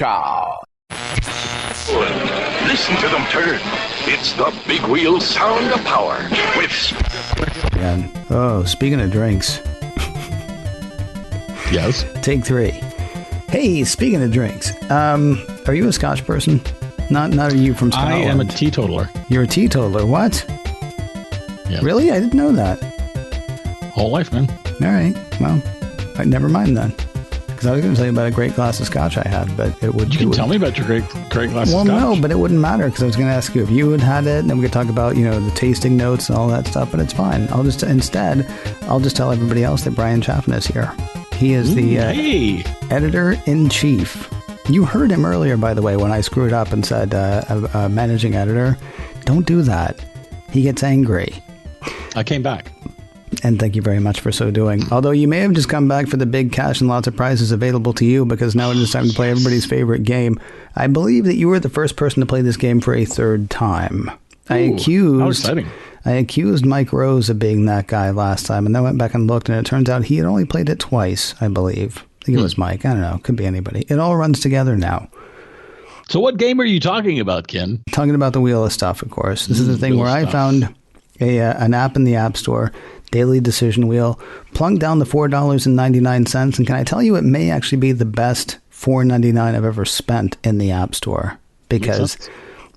Cha-cha. Listen to them turn. It's the big wheel sound of power with... And, oh, speaking of drinks. Yes. Take 3. Hey, speaking of drinks, are you a Scotch person? Not are you from Scotland? I am a teetotaler. You're a teetotaler. What? Yeah. Really? I didn't know that. Whole life, man. All right. Well, never mind then. Because I was going to tell you about a great glass of Scotch I had, but it would... You can tell me about your great glass of Scotch. Well, no, but it wouldn't matter because I was going to ask you if you had it, and then we could talk about, the tasting notes and all that stuff, but it's fine. I'll just tell everybody else that Bryan Chaffin is here. He is the editor-in-chief. You heard him earlier, by the way, when I screwed up and said managing editor. Don't do that. He gets angry. I came back. And thank you very much for so doing. Although you may have just come back for the big cash and lots of prizes available to you, because now it is time to play everybody's favorite game. I believe that you were the first person to play this game for a third time. Ooh, how exciting. I accused Mike Rose of being that guy last time, and then went back and looked, and it turns out he had only played it twice, I believe. I think it was Mike. I don't know. Could be anybody. It all runs together now. So what game are you talking about, Ken? Talking about the wheel of stuff, of course. This is the thing where I found an app in the App Store, Daily Decision Wheel, plunked down the $4.99, and can I tell you, it may actually be the best $4.99 I've ever spent in the App Store, because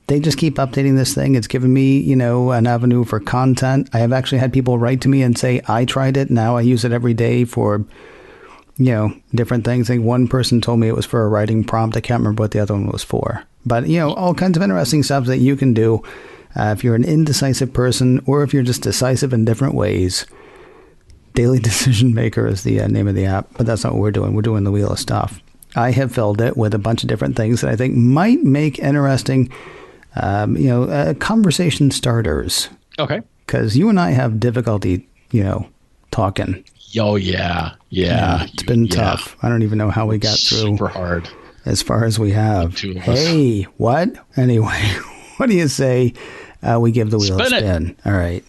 they just keep updating this thing. It's given me, an avenue for content. I have actually had people write to me and say, I tried it. Now I use it every day for, different things. I think one person told me it was for a writing prompt. I can't remember what the other one was for. But, all kinds of interesting stuff that you can do. If you're an indecisive person, or if you're just decisive in different ways. Daily Decision Maker is the name of the app, but that's not what we're doing. We're doing the wheel of stuff. I have filled it with a bunch of different things that I think might make interesting, conversation starters. Okay. Because you and I have difficulty, talking. Oh, yeah. It's been tough. I don't even know how we got through. Super hard. As far as we have. Hey, what? Anyway, what do you say we give the wheel a spin? All right.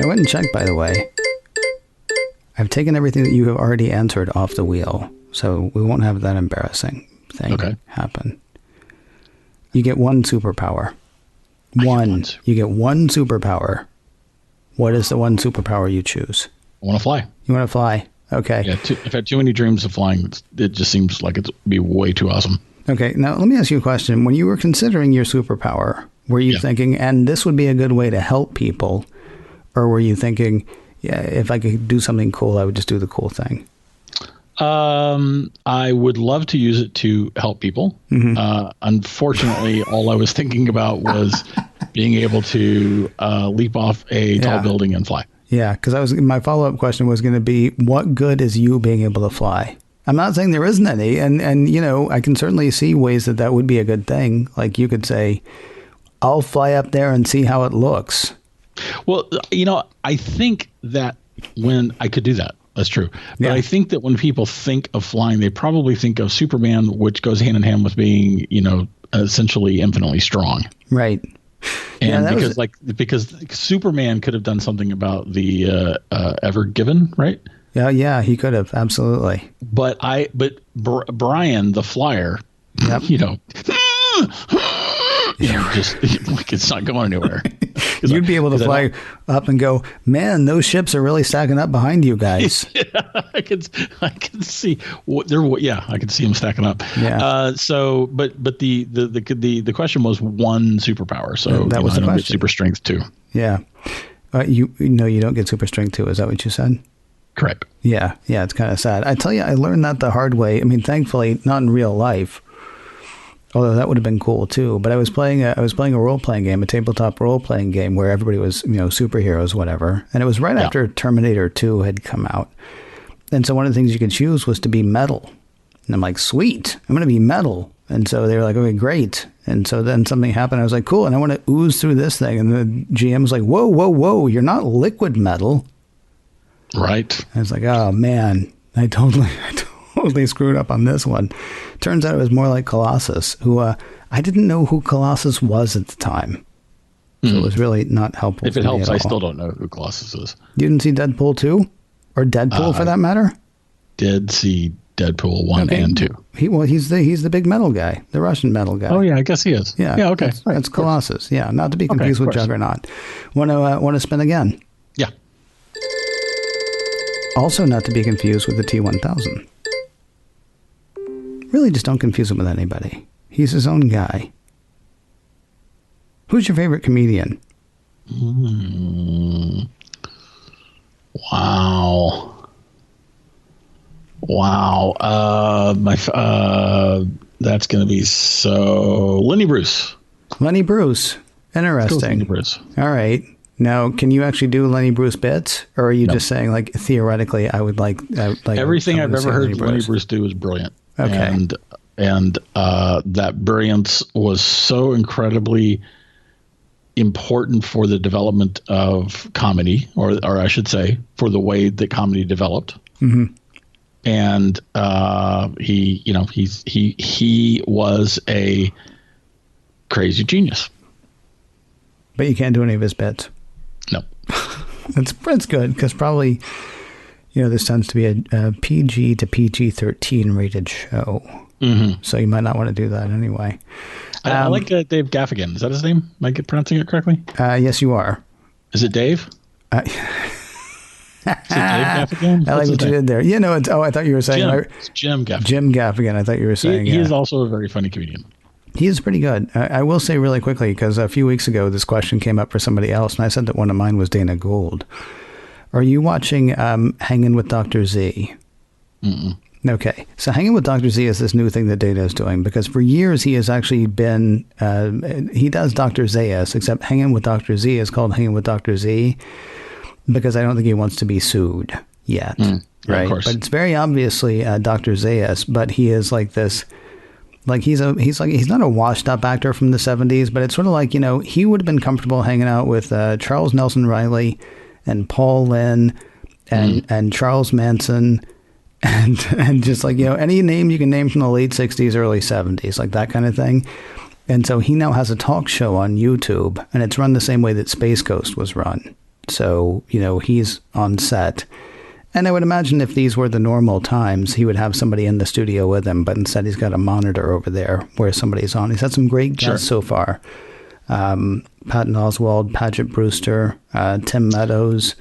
I went and checked, by the way. I've taken everything that you have already answered off the wheel, so we won't have that embarrassing thing happen. You get one superpower. You get one superpower. What is the one superpower you choose? I want to fly. You want to fly? Okay. Yeah, I've had too many dreams of flying. It just seems like it'd be way too awesome. Okay, now let me ask you a question. When you were considering your superpower, were you thinking, and this would be a good way to help people, or were you thinking, yeah, if I could do something cool, I would just do the cool thing? I would love to use it to help people. Mm-hmm. Unfortunately, all I was thinking about was being able to leap off a tall building and fly. Yeah, because my follow-up question was going to be, what good is you being able to fly? I'm not saying there isn't any, and I can certainly see ways that would be a good thing. Like you could say, I'll fly up there and see how it looks. Well, I think that when I could do that, that's true. But I think that when people think of flying, they probably think of Superman, which goes hand in hand with being, essentially infinitely strong. Right. And because Superman could have done something about the Ever Given, right? Yeah, he could have, absolutely. But Bryan, the flyer, just like it's not going anywhere. You'd be able to fly up and go, man, those ships are really stacking up behind you guys. I can see I can see them stacking up. Yeah. But the question was one superpower. So that was the question. Get super strength too. Yeah. You don't get super strength too. Is that what you said? Correct. Yeah. It's kind of sad. I tell you, I learned that the hard way. I mean, thankfully, not in real life. Although that would have been cool too. But I was playing a role-playing game, a tabletop role-playing game where everybody was, superheroes, whatever. And it was right after Terminator 2 had come out. And so one of the things you could choose was to be metal. And I'm like, sweet, I'm going to be metal. And so they were like, okay, great. And so then something happened. I was like, cool. And I want to ooze through this thing. And the GM was like, whoa, you're not liquid metal. Right. And I was like, oh man, I totally screwed up on this one. Turns out it was more like Colossus, who I didn't know who Colossus was at the time. So it was really not helpful. If it helps, I still don't know who Colossus is. You didn't see Deadpool 2? Or Deadpool for that matter? Did see Deadpool 1 and 2. He's the big metal guy, the Russian metal guy. Oh yeah, I guess he is. Yeah. Okay. That's Colossus. Yeah, not to be confused with Juggernaut. Want to spin again? Yeah. Also, not to be confused with the T1000. Really, just don't confuse him with anybody. He's his own guy. Who's your favorite comedian? Wow. That's going to be Lenny Bruce. Lenny Bruce. Interesting. Lenny Bruce. All right. Now, can you actually do Lenny Bruce bits, or are you just saying, like, theoretically, I would like everything I've ever heard Lenny Bruce do is brilliant. Okay. And that brilliance was so incredibly important for the development of comedy, or I should say, for the way that comedy developed. Mm-hmm. And he was a crazy genius. But you can't do any of his bits. No. That's good, because probably, this tends to be a PG to PG-13 rated show. Mm-hmm. So you might not want to do that anyway. I like Dave Gaffigan. Is that his name? Am I pronouncing it correctly? Yes, you are. Is it Dave? Is it Dave Gaffigan? I like what you did there. I thought you were saying it's Jim Gaffigan. Jim Gaffigan. I thought you were saying he is also a very funny comedian. He is pretty good. I will say really quickly, because a few weeks ago this question came up for somebody else, and I said that one of mine was Dana Gould. Are you watching Hanging with Dr. Z? Mm-mm. Okay, so Hanging with Dr. Z is this new thing that Dana is doing, because for years he has actually been, he does Dr. Zayas, except Hanging with Dr. Z is called Hanging with Dr. Z, because I don't think he wants to be sued yet, right? Of course. But it's very obviously Dr. Zayas, but he is like this, like he's not a washed up actor from the 70s, but it's sort of like, he would have been comfortable hanging out with Charles Nelson Riley and Paul Lynde and Charles Manson and just like, any name you can name from the late 60s, early 70s, like that kind of thing. And so he now has a talk show on YouTube, and it's run the same way that Space Ghost was run. So, he's on set. And I would imagine if these were the normal times, he would have somebody in the studio with him, but instead he's got a monitor over there where somebody's on. He's had some great guests so far. Patton Oswalt, Paget Brewster, Tim Meadows,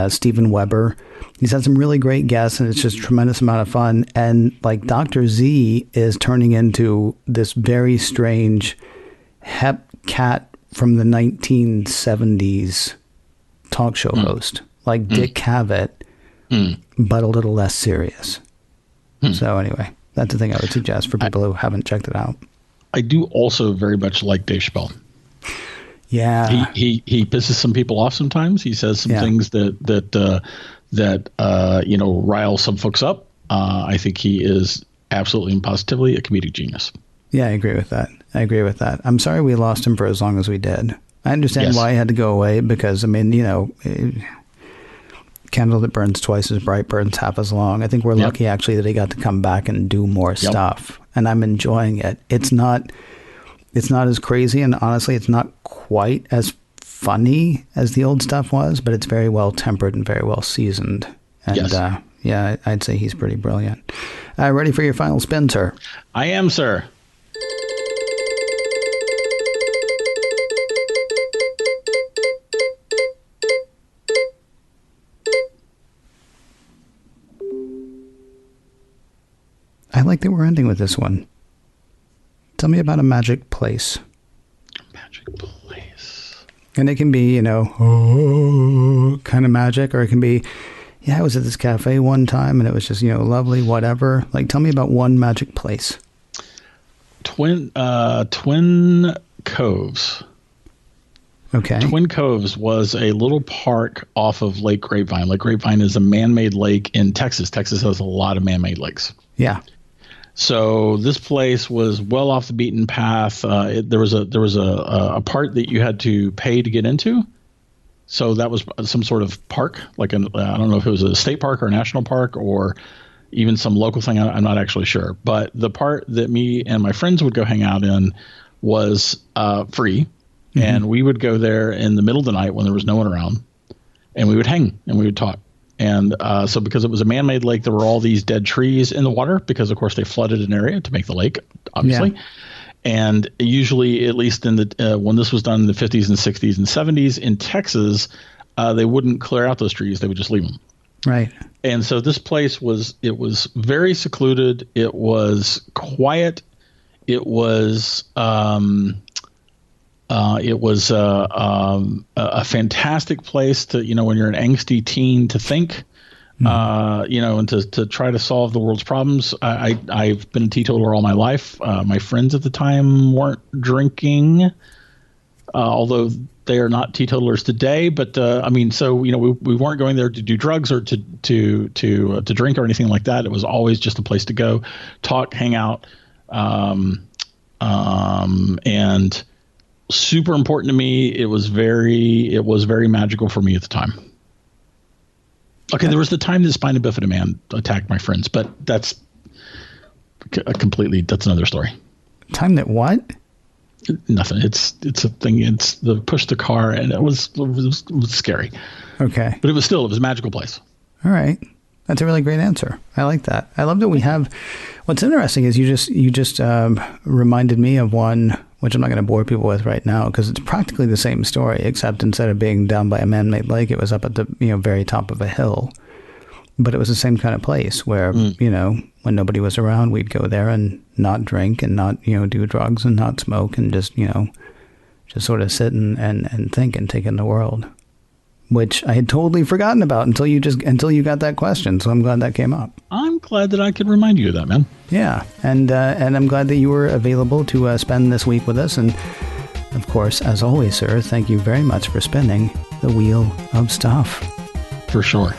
Steven Weber. He's had some really great guests, and it's just a tremendous amount of fun. And like Dr. Z is turning into this very strange hep cat from the 1970s talk show host, like Dick Cavett, but a little less serious. So anyway, that's the thing I would suggest for people who haven't checked it out. I do also very much like Dave Chappelle. Yeah, he pisses some people off sometimes. He says some things that rile some folks up. I think he is absolutely and positively a comedic genius. Yeah, I agree with that. I'm sorry we lost him for as long as we did. I understand why he had to go away, because candle that burns twice as bright burns half as long. I think we're lucky actually that he got to come back and do more stuff, and I'm enjoying it. It's not as crazy, and honestly, it's not quite as funny as the old stuff was, but it's very well tempered and very well seasoned. And I'd say he's pretty brilliant. Ready for your final spin, sir? I am, sir. I like that we're ending with this one. Tell me about a magic place. Magic place. And it can be, kind of magic, or it can be, I was at this cafe one time and it was just, lovely, whatever. Like, tell me about one magic place. Twin Coves. Okay. Twin Coves was a little park off of Lake Grapevine. Lake Grapevine is a man-made lake in Texas. Texas has a lot of man-made lakes. Yeah. So this place was well off the beaten path. There was a part that you had to pay to get into. So that was some sort of park, like I don't know if it was a state park or a national park or even some local thing. I'm not actually sure. But the part that me and my friends would go hang out in was free. Mm-hmm. And we would go there in the middle of the night when there was no one around, and we would hang and we would talk. And so because it was a man-made lake, there were all these dead trees in the water because, of course, they flooded an area to make the lake, obviously. Yeah. And usually, at least in the when this was done in the 50s and 60s and 70s in Texas, they wouldn't clear out those trees. They would just leave them. Right. And so this place was very secluded. It was quiet. It was a fantastic place to, when you're an angsty teen, to think, and to try to solve the world's problems. I've been a teetotaler all my life. My friends at the time weren't drinking, although they are not teetotalers today. But so we weren't going there to do drugs or to drink or anything like that. It was always just a place to go, talk, hang out, and super important to me. It was very magical for me at the time. Okay, there was the time the spina bifida man attacked my friends, but that's that's another story. Time that what? Nothing. It's a thing. It's the push the car, and it was scary. Okay, but it was a magical place. All right, that's a really great answer. I like that. I love that we have. What's interesting is you just reminded me of one, which I'm not going to bore people with right now because it's practically the same story, except instead of being down by a man-made lake, it was up at the very top of a hill. But it was the same kind of place where when nobody was around, we'd go there and not drink and not do drugs and not smoke and just sort of sit and think and take in the world, which I had totally forgotten about until you got that question. So I'm glad that came up. I'm glad that I could remind you of that, man. Yeah. And I'm glad that you were available to spend this week with us. And of course, as always, sir, thank you very much for spinning the wheel of stuff. For sure.